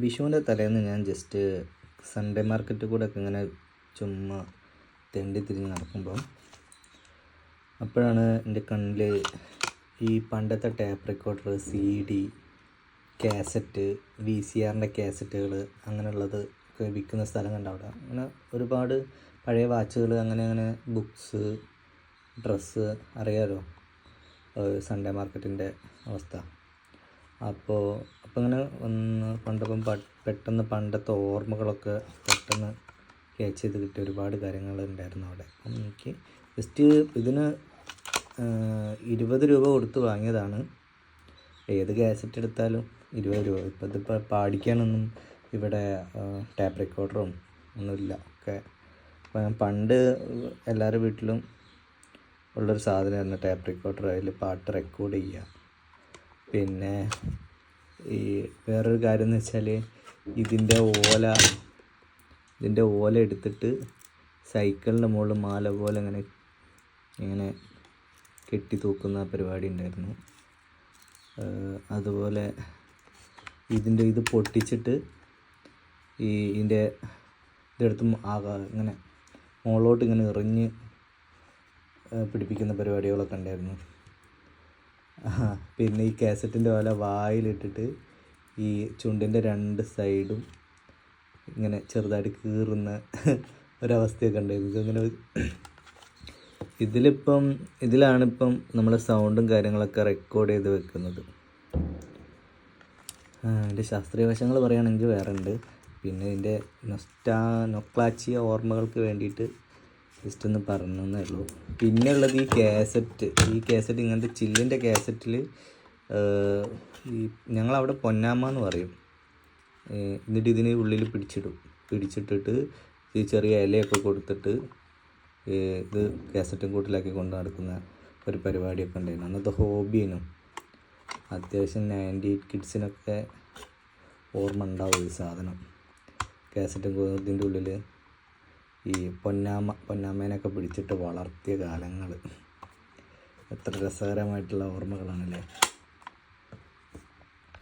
വിഷുവിൻ്റെ തലേന്ന് ഞാൻ just Sunday മാർക്കറ്റിൽ കൂടെ ഒക്കെ ഇങ്ങനെ ചുമ്മാ തെണ്ടി തിരിഞ്ഞ് നടക്കുമ്പോൾ അപ്പോഴാണ് എൻ്റെ കണ്ണിൽ ഈ പണ്ടത്തെ ടാപ്പ് റെക്കോർഡർ, CD, കാസറ്റ്, VCRൻ്റെ കാസറ്റുകൾ അങ്ങനെയുള്ളത് ഒക്കെ വിൽക്കുന്ന സ്ഥലം കണ്ട അവിടെ. അങ്ങനെ ഒരുപാട് പഴയ വാച്ചുകൾ, അങ്ങനെ ബുക്സ്, ഡ്രസ്സ്, അറിയാലോ സൺഡേ മാർക്കറ്റിൻ്റെ അവസ്ഥ. അപ്പോൾ ഇങ്ങനെ കണ്ടപ്പം പെട്ടെന്ന് പണ്ടത്തെ ഓർമ്മകളൊക്കെ പെട്ടെന്ന് ക്യാച്ച് ചെയ്ത് കിട്ടിയ ഒരുപാട് കാര്യങ്ങളുണ്ടായിരുന്നു അവിടെ. അപ്പം എനിക്ക് ജസ്റ്റ് ഇതിന് 20 രൂപ കൊടുത്ത് വാങ്ങിയതാണ്. ഏത് കാസറ്റ് എടുത്താലും 20 രൂപ. ഇതിപ്പോൾ പാടിക്കാനൊന്നും ഇവിടെ ടാപ്പ് റെക്കോർഡറും ഒന്നുമില്ല. ഒക്കെ പണ്ട് എല്ലാവരുടെ വീട്ടിലും ഉള്ളൊരു സാധനമായിരുന്നു ടാപ്പ് റെക്കോർഡർ. അതിൽ പാട്ട് റെക്കോർഡ് ചെയ്യുക. പിന്നെ ഈ വേറൊരു കാര്യം എന്ന് വെച്ചാൽ ഇതിൻ്റെ ഓല എടുത്തിട്ട് സൈക്കിളിൻ്റെ മുകളിൽ മാല പോലെ ഇങ്ങനെ കെട്ടി തൂക്കുന്ന പരിപാടി ഉണ്ടായിരുന്നു. അതുപോലെ ഇത് പൊട്ടിച്ചിട്ട് ഇതെടുത്ത് ഇങ്ങനെ മുകളിലോട്ട് ഇങ്ങനെ എറിഞ്ഞ് പിടിപ്പിക്കുന്ന പരിപാടികളൊക്കെ ഉണ്ടായിരുന്നു. പിന്നെ ഈ കാസറ്റിൻ്റെ ഓല വായിലിട്ടിട്ട് ഈ ചുണ്ടിൻ്റെ 2 സൈഡും ഇങ്ങനെ ചെറുതായിട്ട് കീറുന്ന ഒരവസ്ഥയൊക്കെ ഉണ്ടായിരുന്നു. ഇങ്ങനെ ഇതിലാണിപ്പം നമ്മൾ സൗണ്ടും കാര്യങ്ങളൊക്കെ റെക്കോർഡ് ചെയ്ത് വെക്കുന്നത്. ഇതിൻ്റെ ശാസ്ത്രീയ വശങ്ങൾ പറയുകയാണെങ്കിൽ വേറെ ഉണ്ട്. പിന്നെ ഇതിൻ്റെ നൊക്ലാച്ചിയ ഓർമ്മകൾക്ക് വേണ്ടിയിട്ട് ജസ്റ്റ് ഒന്ന് പറഞ്ഞതേ ഉള്ളൂ. പിന്നെ ഉള്ളത് ഈ കാസറ്റ് ഇങ്ങനത്തെ ചില്ലിൻ്റെ കാസറ്റിൽ ഞങ്ങളവിടെ പൊന്നാമ്മ എന്ന് പറയും. എന്നിട്ട് ഇതിന് ഉള്ളിൽ പിടിച്ചിട്ടിട്ട് ഈ ചെറിയ ഇലയൊക്കെ കൊടുത്തിട്ട് ഇത് കാസറ്റും കൂട്ടിലാക്കി കൊണ്ട് നടക്കുന്ന ഒരു പരിപാടിയൊക്കെ ഉണ്ടായിരുന്നു. അന്നത്തെ ഹോബിനും അത്യാവശ്യം 98 കിഡ്സിനൊക്കെ ഓർമ്മ ഉണ്ടാവും ഈ സാധനം. കാസറ്റും ഇതിൻ്റെ ഉള്ളിൽ ഈ പൊന്നാമ്മേനൊക്കെ പിടിച്ചിട്ട് വളർത്തിയ കാലങ്ങൾ എത്ര രസകരമായിട്ടുള്ള ഓർമ്മകളാണല്ലേ.